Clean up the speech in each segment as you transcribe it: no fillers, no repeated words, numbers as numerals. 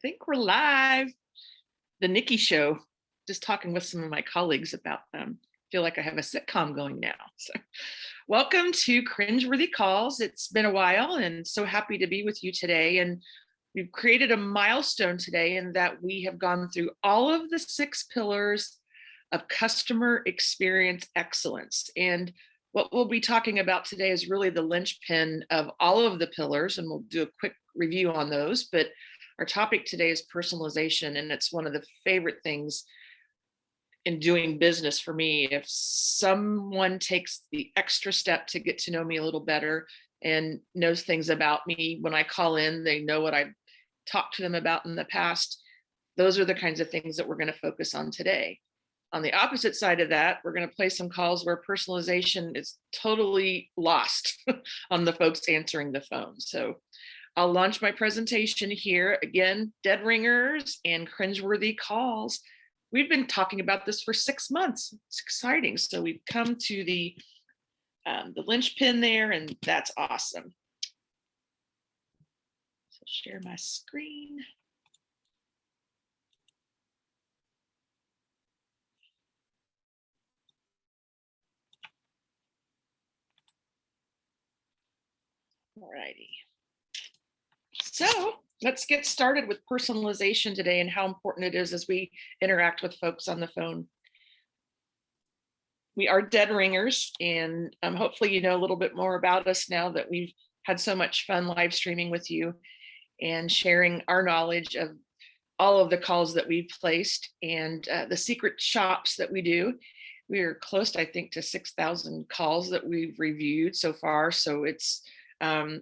Think we're live. The Nikki Show. Just talking with some of my colleagues about them. Feel like I have a sitcom going now. So, welcome to Cringeworthy Calls. It's been a while, and so happy to be with you today. And we've created a milestone today in that we have gone through all of the 6 pillars of customer experience excellence. And what we'll be talking about today is really the linchpin of all of the pillars, and we'll do a quick review on those. But our topic today is personalization, and it's one of the favorite things in doing business for me. If someone takes the extra step to get to know me a little better and knows things about me, when I call in, they know what I've talked to them about in the past. Those are the kinds of things that we're going to focus on today. On the opposite side of that, we're going to play some calls where personalization is totally lost on the folks answering the phone. So I'll launch my presentation here. Again, dead ringers and cringeworthy calls. We've been talking about this for 6 months. It's exciting. So we've come to the linchpin there, and that's awesome. So share my screen. All righty. So let's get started with personalization today and how important it is as we interact with folks on the phone. We are dead ringers, and hopefully you know a little bit more about us now that we've had so much fun live streaming with you and sharing our knowledge of all of the calls that we've placed and the secret shops that we do. We are close, I think, to 6,000 calls that we've reviewed so far. So it's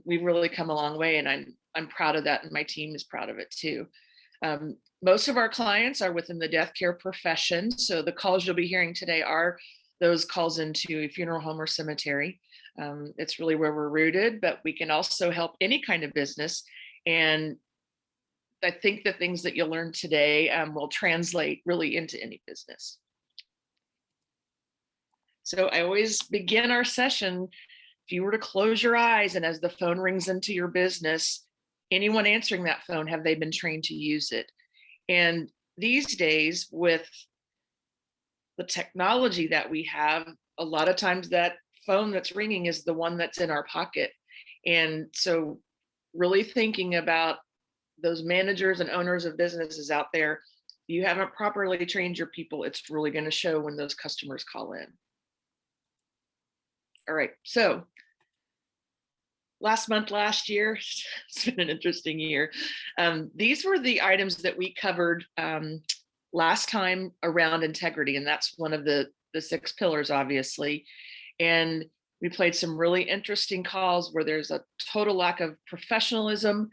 we've really come a long way, and I'm proud of that, and my team is proud of it too. Most of our clients are within the death care profession, so the calls you'll be hearing today are those calls into a funeral home or cemetery. It's really where we're rooted, but we can also help any kind of business. And I think the things that you'll learn today will translate really into any business. So I always begin our session, if you were to close your eyes and as the phone rings into your business, anyone answering that phone, have they been trained to use it? And these days, with the technology that we have, a lot of times that phone that's ringing is the one that's in our pocket. And so really thinking about those managers and owners of businesses out there, you haven't properly trained your people, it's really going to show when those customers call in. All right, so last year, it's been an interesting year. These were the items that we covered last time around integrity, and that's one of the 6 pillars, obviously. And we played some really interesting calls where there's a total lack of professionalism,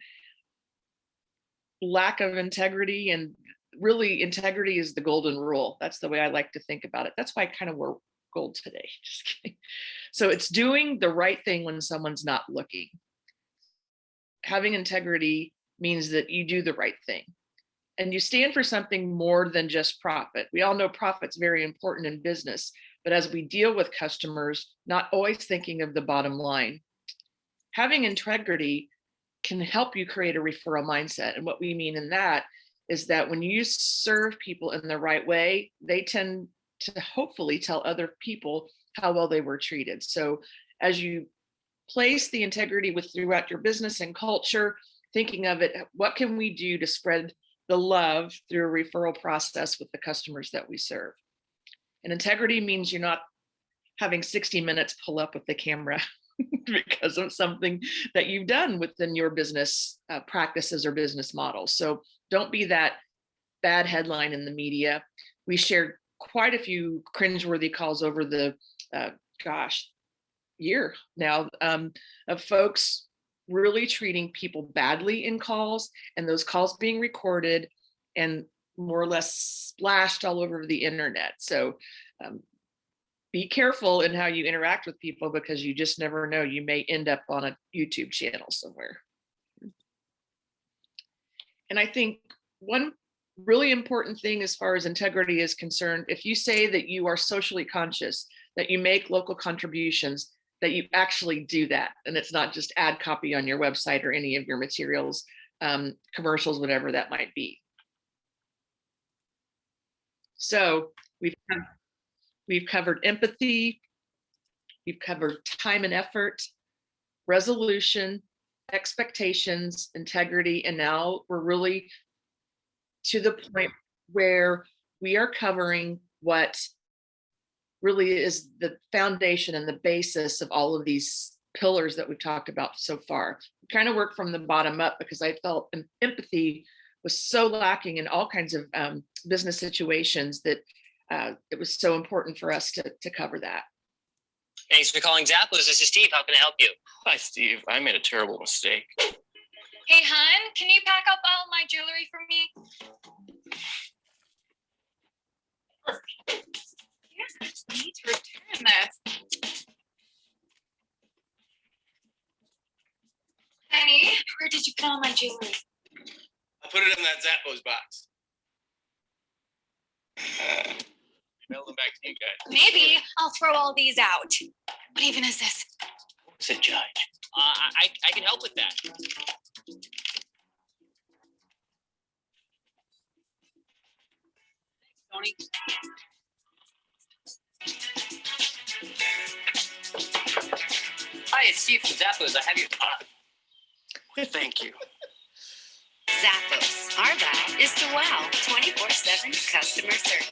lack of integrity, and really integrity is the golden rule. That's the way I like to think about it. That's why I kind of wore gold today. Just kidding. So it's doing the right thing when someone's not looking. Having integrity means that you do the right thing and you stand for something more than just profit. We all know profit's very important in business, but as we deal with customers, not always thinking of the bottom line. Having integrity can help you create a referral mindset. And what we mean in that is that when you serve people in the right way, they tend to hopefully tell other people how well they were treated. So as you place the integrity throughout your business and culture, thinking of it, what can we do to spread the love through a referral process with the customers that we serve? And integrity means you're not having 60 minutes pull up with the camera because of something that you've done within your business practices or business models. So don't be that bad headline in the media. We shared quite a few cringeworthy calls over the year now of folks really treating people badly in calls, and those calls being recorded and more or less splashed all over the internet. So be careful in how you interact with people, because you just never know. You may end up on a YouTube channel somewhere. And I think one really important thing as far as integrity is concerned, if you say that you are socially conscious, that you make local contributions, that you actually do that, and it's not just ad copy on your website or any of your materials, commercials, whatever that might be. So we've covered empathy, we've covered time and effort, resolution, expectations, integrity, and now we're really to the point where we are covering what really is the foundation and the basis of all of these pillars that we've talked about so far. We kind of work from the bottom up because I felt empathy was so lacking in all kinds of business situations that it was so important for us to cover that. Thanks for calling Zappos. This is Steve. How can I help you? Hi, Steve. I made a terrible mistake. Hey, hon, can you pack up all my jewelry for me? Yes, I need to return this. Honey, where did you put all my jewelry? I put it in that Zappos box. Mail them back to you guys. Maybe I'll throw all these out. What even is this? It's a judge. I can help with that. Tony. Hi, it's Steve from Zappos. I have your. Thank you. Zappos. Our vow is to wow 24/7 customer service.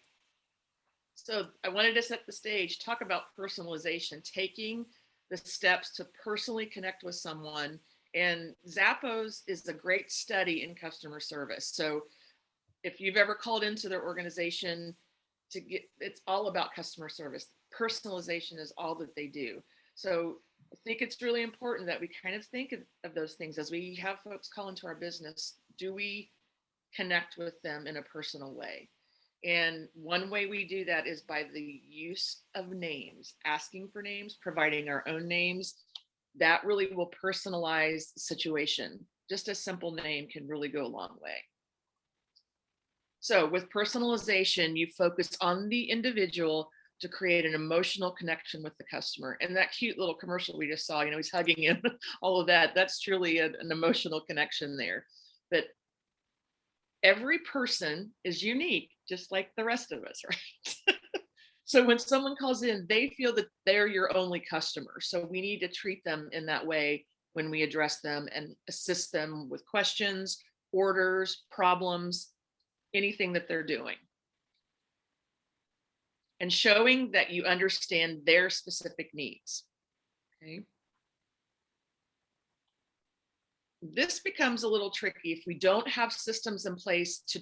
So I wanted to set the stage, talk about personalization, taking the steps to personally connect with someone. And Zappos is a great study in customer service. So if you've ever called into their organization it's all about customer service. Personalization is all that they do. So I think it's really important that we kind of think of those things as we have folks call into our business. Do we connect with them in a personal way? And one way we do that is by the use of names, asking for names, providing our own names. That really will personalize the situation. Just a simple name can really go a long way. So with personalization, you focus on the individual to create an emotional connection with the customer. And that cute little commercial we just saw, he's hugging him, all of that, that's truly an emotional connection there. But every person is unique, just like the rest of us, right? So when someone calls in, they feel that they're your only customer. So we need to treat them in that way when we address them and assist them with questions, orders, problems, anything that they're doing. And showing that you understand their specific needs. Okay. This becomes a little tricky if we don't have systems in place to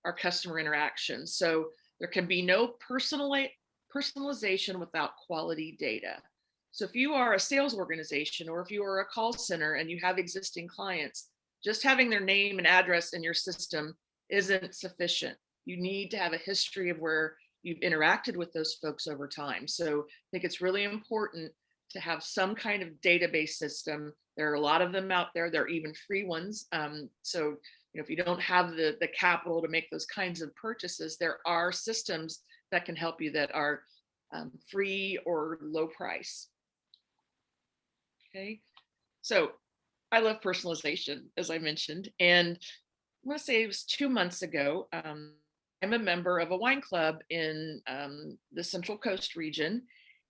our customer interaction. So there can be no personalization without quality data. So if you are a sales organization or if you are a call center and you have existing clients, just having their name and address in your system isn't sufficient. You need to have a history of where you've interacted with those folks over time. So I think it's really important to have some kind of database system. There are a lot of them out there. There are even free ones. So if you don't have the capital to make those kinds of purchases, there are systems that can help you that are free or low price. Okay, so I love personalization, as I mentioned, and I want to say it was 2 months ago. I'm a member of a wine club in the Central Coast region,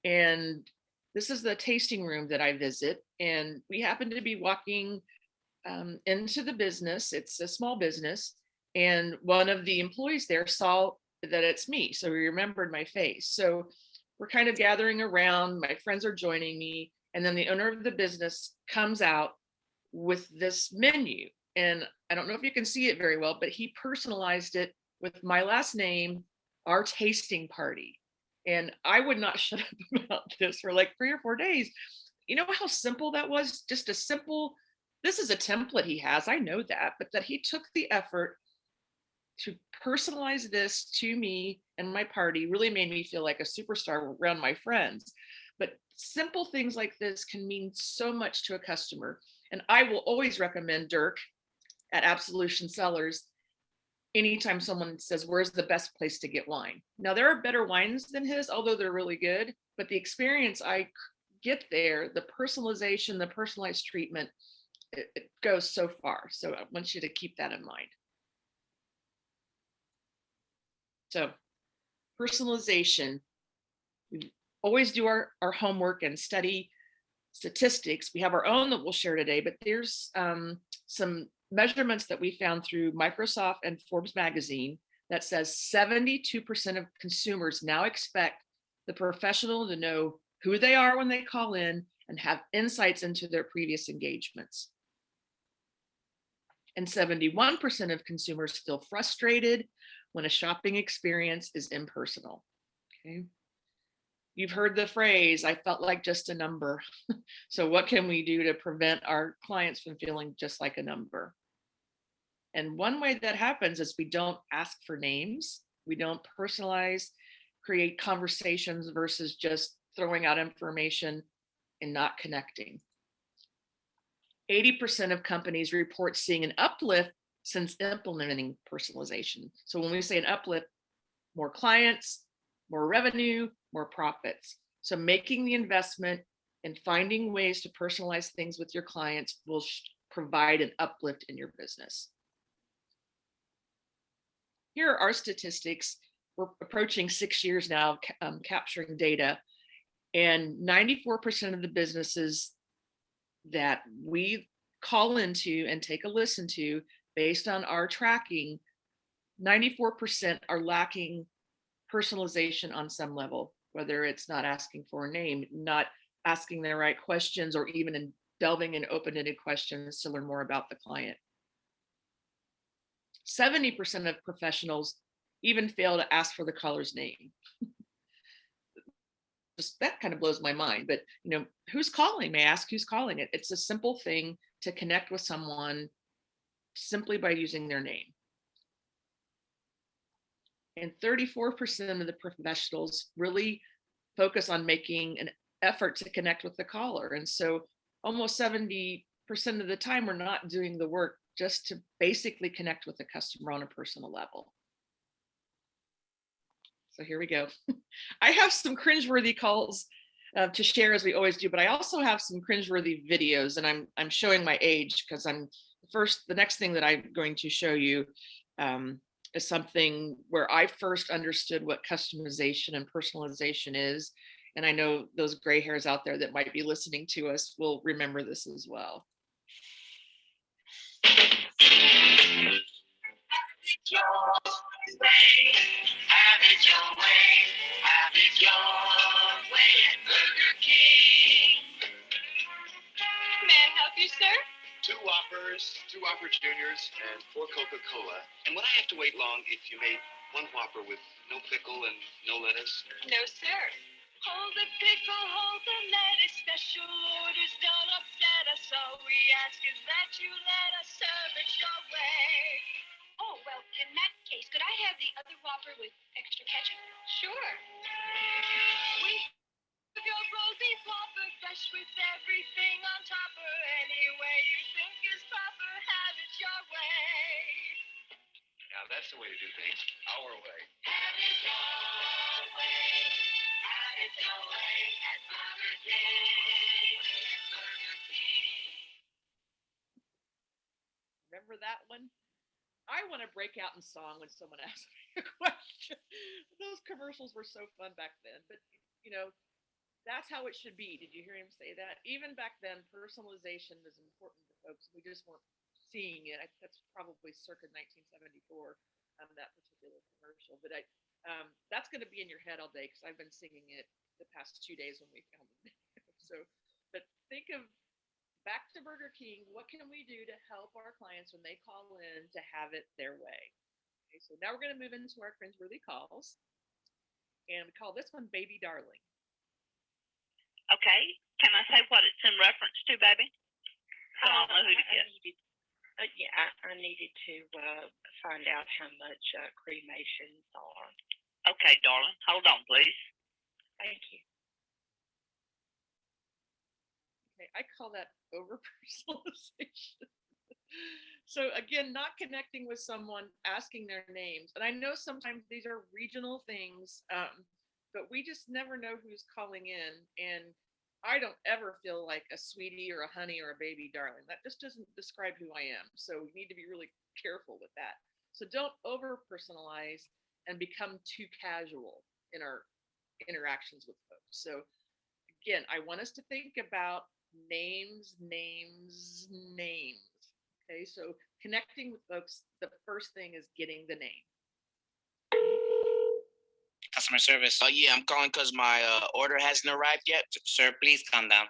and this is the tasting room that I visit. And we happen to be walking into the business. It's a small business, and one of the employees there saw that it's me, so he remembered my face. So we're kind of gathering around. My friends are joining me, and then the owner of the business comes out with this menu. And I don't know if you can see it very well, but he personalized it with my last name, our tasting party. And I would not shut up about this for like 3 or 4 days. You know how simple that was? Just a simple, this is a template he has, I know that, but that he took the effort to personalize this to me and my party really made me feel like a superstar around my friends. But simple things like this can mean so much to a customer. And I will always recommend Dirk at Absolution Cellars anytime someone says, where's the best place to get wine? Now, there are better wines than his, although they're really good, but the experience I get there, the personalization, the personalized treatment it goes so far. So I want you to keep that in mind. So personalization, we always do our homework and study statistics. We have our own that we'll share today, but there's some measurements that we found through Microsoft and Forbes magazine that says 72% of consumers now expect the professional to know who they are when they call in and have insights into their previous engagements. And 71% of consumers feel frustrated when a shopping experience is impersonal. Okay. You've heard the phrase, I felt like just a number. So what can we do to prevent our clients from feeling just like a number? And one way that happens is we don't ask for names. We don't personalize, create conversations versus just throwing out information and not connecting. 80% of companies report seeing an uplift since implementing personalization. So when we say an uplift, more clients, more revenue, more profits. So making the investment and finding ways to personalize things with your clients will provide an uplift in your business. Here are our statistics. We're approaching 6 years now capturing data, and 94% of the businesses that we call into and take a listen to based on our tracking, 94% are lacking personalization on some level, whether it's not asking for a name, not asking the right questions, or even in delving in open-ended questions to learn more about the client. 70% of professionals even fail to ask for the caller's name. Just that kind of blows my mind, but who's calling? May I ask who's calling it? It's a simple thing to connect with someone simply by using their name. And 34% of the professionals really focus on making an effort to connect with the caller. And so almost 70% of the time, we're not doing the work just to basically connect with the customer on a personal level. So here we go. I have some cringeworthy calls to share, as we always do, but I also have some cringeworthy videos, and I'm showing my age because the next thing that I'm going to show you is something where I first understood what customization and personalization is. And I know those gray hairs out there that might be listening to us will remember this as well. Have it your way, have it your way at Burger King. May I help you, sir? 2 Whoppers, 2 Whopper Juniors, and 4 Coca-Cola. And would I have to wait long if you made 1 Whopper with no pickle and no lettuce? No, sir. Hold the pickle, hold the lettuce. Special orders don't upset us. All we ask is that you let us serve it your way. Oh, well, in that case, could I have the other Whopper with extra ketchup? Sure. We have your rolled beef Whopper, fresh with everything on topper. Any way you think is proper, have it your way. Now that's the way to do things. Our way. Have it your way. Have it your way at Burger King. Burger King. Remember that one? I want to break out in song when someone asks me a question. Those commercials were so fun back then, but that's how it should be. Did you hear him say that? Even back then, personalization was important to folks. We just weren't seeing it. That's probably circa 1974, that particular commercial. But that's going to be in your head all day because I've been singing it the past 2 days when we found it. So, but think of back to Burger King. What can we do to help our clients when they call in to have it their way? Okay, so now we're going to move into our cringeworthy calls, and we call this one "Baby Darling." Okay, can I say what it's in reference to, baby? So I'll know who to get. I needed to find out how much cremations are. Okay, darling, hold on, please. Thank you. Okay, I call that over personalization. So again, not connecting with someone, asking their names. And I know sometimes these are regional things, but we just never know who's calling in. And I don't ever feel like a sweetie or a honey or a baby darling. That just doesn't describe who I am. So we need to be really careful with that. So don't over personalize and become too casual in our interactions with folks. So again, I want us to think about names, names, names. Okay, so connecting with folks, the first thing is getting the name. Customer service. Oh yeah, I'm calling because my order hasn't arrived yet. Sir, please calm down.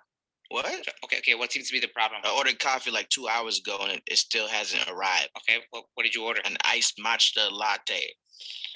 What? Okay. What seems to be the problem? I ordered coffee like 2 hours ago and it still hasn't arrived. Okay, what did you order? An iced matcha latte.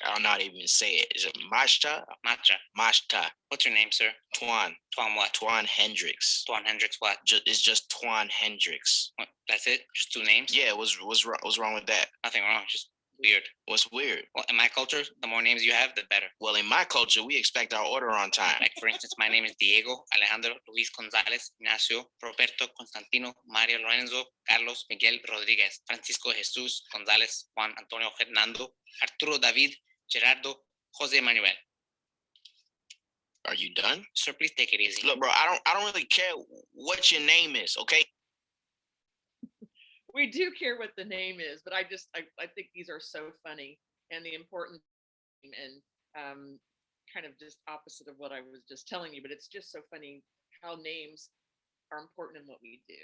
I don't know how to even say it. Is it matcha? Matcha. Matcha. What's your name, sir? Twan. Twan what? Twan Hendricks. Twan Hendricks what? It's just Twan Hendricks. What? That's it? Just two names? Yeah, what's wrong with that? Nothing wrong. Just weird. What's weird? Well, in my culture, the more names you have, the better. Well, in my culture, we expect our order on time. Like, for instance, my name is Diego, Alejandro, Luis González, Ignacio, Roberto, Constantino, Mario, Lorenzo, Carlos, Miguel, Rodríguez, Francisco, Jesús, González, Juan, Antonio, Fernando, Arturo, David, Gerardo, Jose Manuel. Are you done? Sir, please take it easy. Look, bro, I don't really care what your name is, okay? We do care what the name is, but I think these are so funny and the important and kind of just opposite of what I was just telling you, but it's just so funny how names are important in what we do.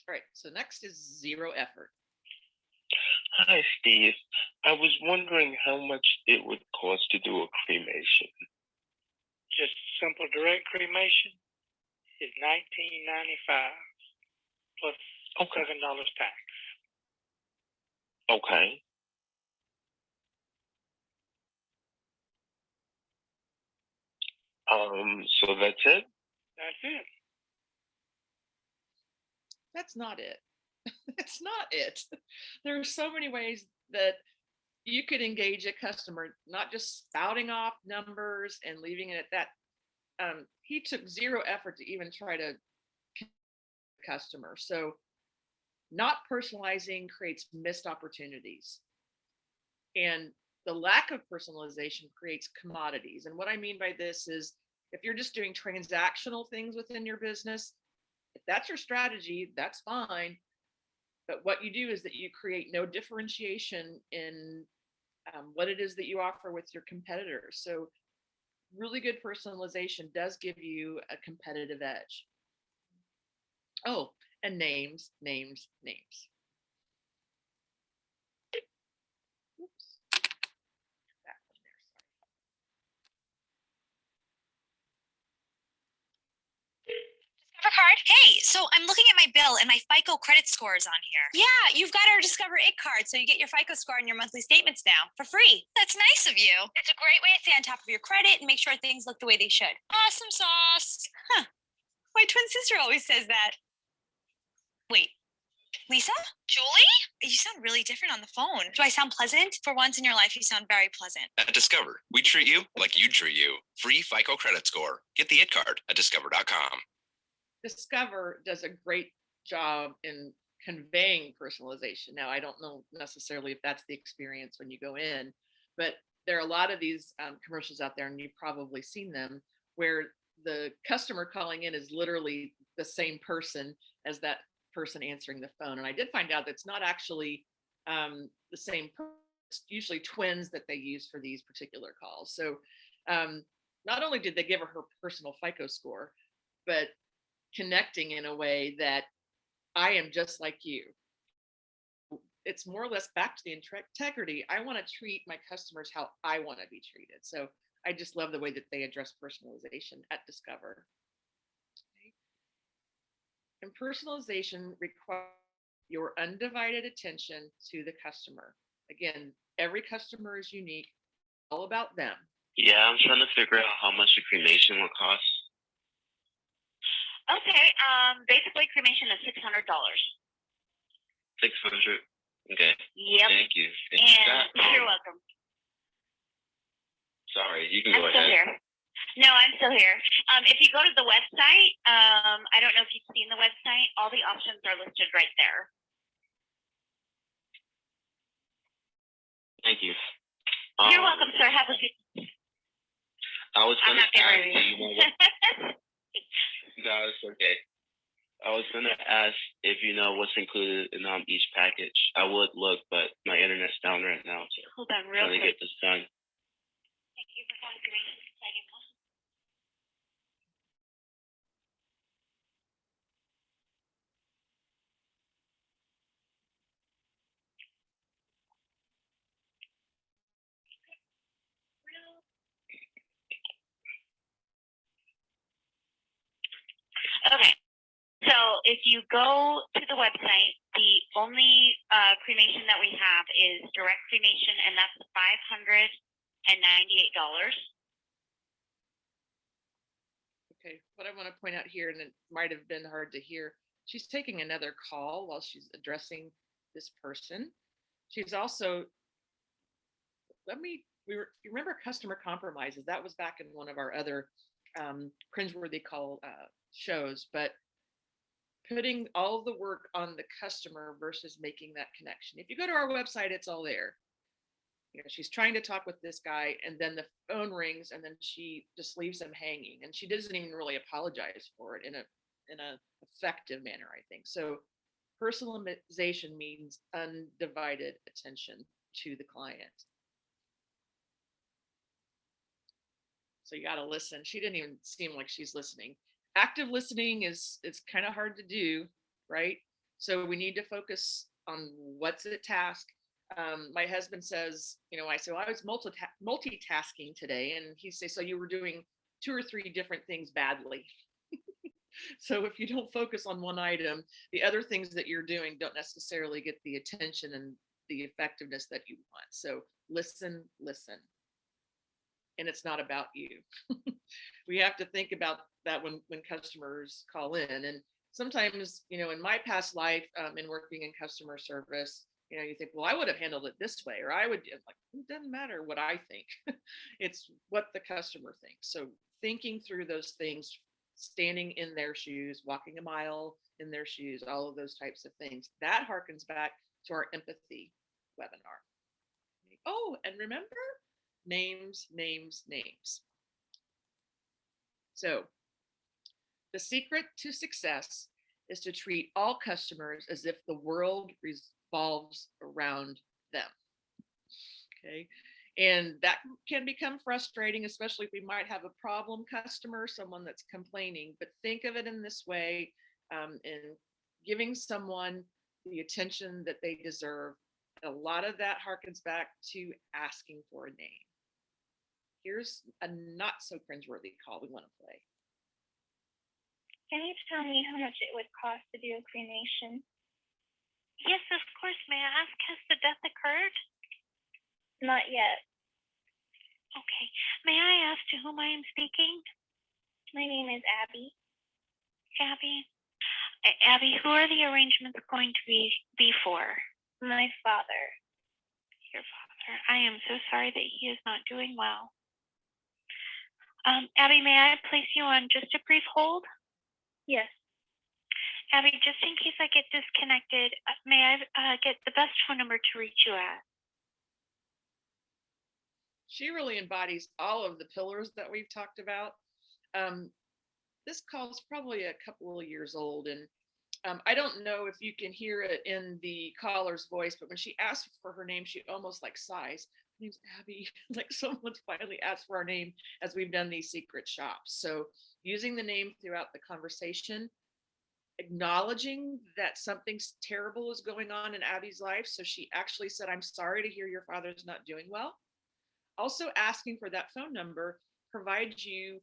All right, so next is zero effort. Hi, Steve. I was wondering how much it would cost to do a cremation. Just simple direct cremation is $19.95 plus $7 tax. Okay. So that's it? That's it. That's not it. It's not it. There are so many ways that you could engage a customer, not just spouting off numbers and leaving it at that. He took zero effort to even try to connect with the customer. So not personalizing creates missed opportunities. And the lack of personalization creates commodities. And what I mean by this is if you're just doing transactional things within your business, if that's your strategy, that's fine. But what you do is that you create no differentiation in what it is that you offer with your competitors. So really good personalization does give you a competitive edge. Oh, and names. Oops. That one there, sorry. Discover card? Hey, so I'm looking at my bill and my FICO credit score is on here. Yeah, you've got our Discover It card, so you get your FICO score and your monthly statements now for free. That's nice of you. It's a great way to stay on top of your credit and make sure things look the way they should. Awesome sauce. Huh. My twin sister always says that. Wait, Lisa? Julie? You sound really different on the phone. Do I sound pleasant? For once in your life, you sound very pleasant. At Discover, we treat you like you'd treat you. Free FICO credit score. Get the It card at discover.com. Discover does a great job in conveying personalization. Now, I don't know necessarily if that's the experience when you go in, but there are a lot of these commercials out there, and you've probably seen them, where the customer calling in is literally the same person as that person answering the phone. And I did find out that's not actually the same person. It's usually twins that they use for these particular calls. So not only did they give her personal FICO score, but connecting in a way that I am just like you. It's more or less back to the integrity. I want to treat my customers how I want to be treated. So I just love the way that they address personalization at Discover. Okay. And personalization requires your undivided attention to the customer. Again, every customer is unique, all about them. Yeah, I'm trying to figure out how much a cremation will cost. Okay, basically cremation is $600. 600. Okay. Yep. Thank you. And you're welcome. Sorry, you can I'm go still ahead. here. No, I'm still here. If you go to the website, I don't know if you've seen the website, all the options are listed right there. Thank you. You're welcome, sir. Have a good I was I'm going to not getting ask ready. you, No, it's okay. I was gonna ask if you know what's included in each package. I would look, but my internet's down right now, so Hold on real trying to quick. get this done. Thank you for confirmation. Okay. So if you go to the website, the only cremation that we have is direct cremation, and that's $598. Okay, what I want to point out here, and it might have been hard to hear, she's taking another call while she's addressing this person. She's also, you remember customer compromises? That was back in one of our other cringeworthy call shows, but putting all the work on the customer versus making that connection. If you go to our website, it's all there. You know, she's trying to talk with this guy, and then the phone rings, and then she just leaves him hanging, and she doesn't even really apologize for it in a effective manner, I think. So personalization means undivided attention to the client. So you got to listen. She didn't even seem like she's listening. Active listening is kind of hard to do, right? So we need to focus on what's at task. My husband says, you know, I say, well, I was multitasking today, and he says, so you were doing 2 or 3 different things badly. So if you don't focus on one item, the other things that you're doing don't necessarily get the attention and the effectiveness that you want. So listen. And it's not about you. We have to think about that when customers call in. And sometimes, you know, in my past life, in working in customer service, you know, you think, well, I would have handled it this way, or I would, like, it doesn't matter what I think. It's what the customer thinks. So thinking through those things, standing in their shoes, walking a mile in their shoes, all of those types of things, that harkens back to our empathy webinar. Oh, and remember, names. So the secret to success is to treat all customers as if the world revolves around them. Okay. And that can become frustrating, especially if we might have a problem customer, someone that's complaining, but think of it in this way, in giving someone the attention that they deserve. A lot of that harkens back to asking for a name. Here's a not so cringeworthy call we want to play. Can you tell me how much it would cost to do a cremation? Yes, of course. May I ask, has the death occurred? Not yet. Okay. May I ask to whom I am speaking? My name is Abby. Abby? Abby, who are the arrangements going to be for? My father. Your father. I am so sorry that he is not doing well. Abby, may I place you on just a brief hold? Yes. Abby, just in case I get disconnected, may I get the best phone number to reach you at? She really embodies all of the pillars that we've talked about. This call is probably a couple of years old, and I don't know if you can hear it in the caller's voice, but when she asks for her name, she almost like sighs. Her name's Abby. Like someone's finally asked for our name as we've done these secret shops. So using the name throughout the conversation, acknowledging that something terrible is going on in Abby's life. So she actually said, I'm sorry to hear your father's not doing well. Also asking for that phone number provides you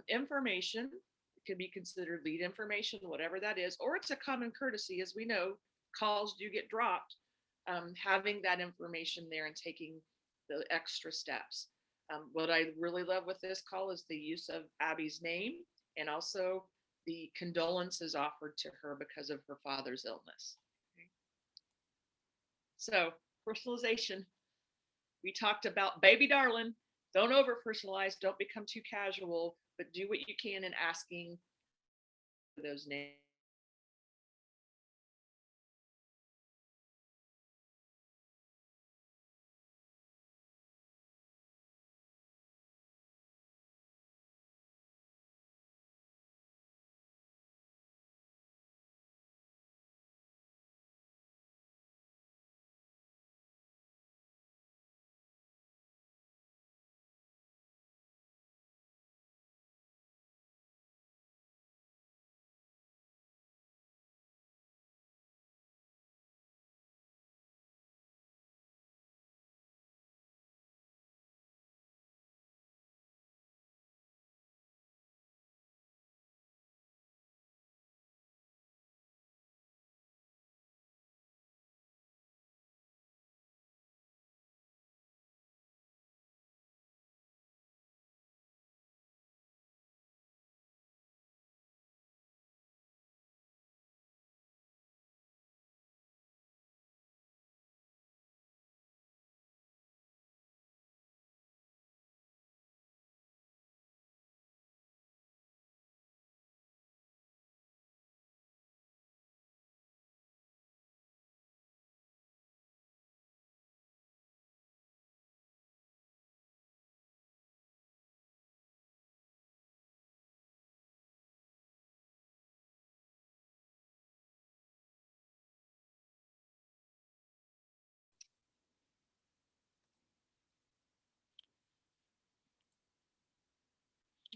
information. It could be considered lead information, whatever that is, or it's a common courtesy. As we know, calls do get dropped. Having that information there and taking the extra steps. What I really love with this call is the use of Abby's name and also the condolences offered to her because of her father's illness. Okay. So personalization. We talked about baby darling. Don't over personalize. Don't become too casual, but do what you can in asking those names.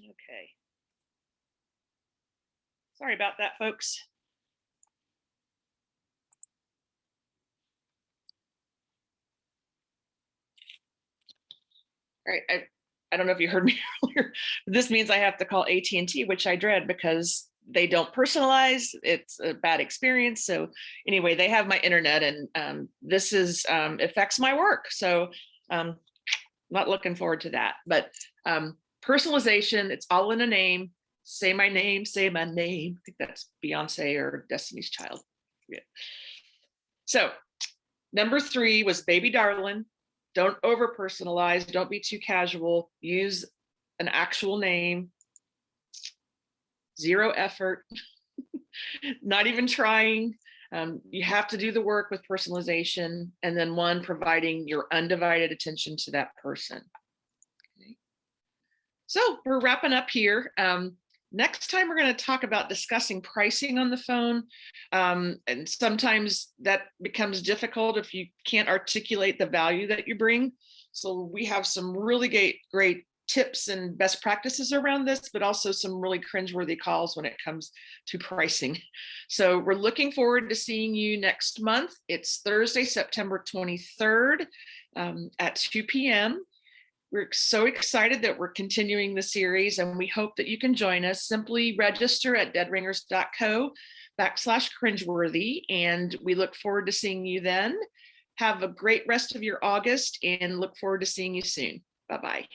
Okay. Sorry about that, folks. All right, I don't know if you heard me earlier. This means I have to call AT&T, which I dread because they don't personalize. It's a bad experience. So anyway, they have my internet, and this is affects my work. So not looking forward to that. But personalization, it's all in a name. Say my name, say my name. I think that's Beyonce or Destiny's Child. Yeah. So number 3 was Baby Darling. Don't over personalize. Don't be too casual. Use an actual name. 0 effort. Not even trying. You have to do the work with personalization. And then 1, providing your undivided attention to that person. Okay. So we're wrapping up here. Next time, we're going to talk about discussing pricing on the phone. And sometimes that becomes difficult if you can't articulate the value that you bring. So we have some really great tips and best practices around this, but also some really cringeworthy calls when it comes to pricing. So we're looking forward to seeing you next month. It's Thursday, September 23rd at 2 p.m. We're so excited that we're continuing the series, and we hope that you can join us. Simply register at deadringers.co/cringeworthy, and we look forward to seeing you then. Have a great rest of your August, and look forward to seeing you soon. Bye-bye.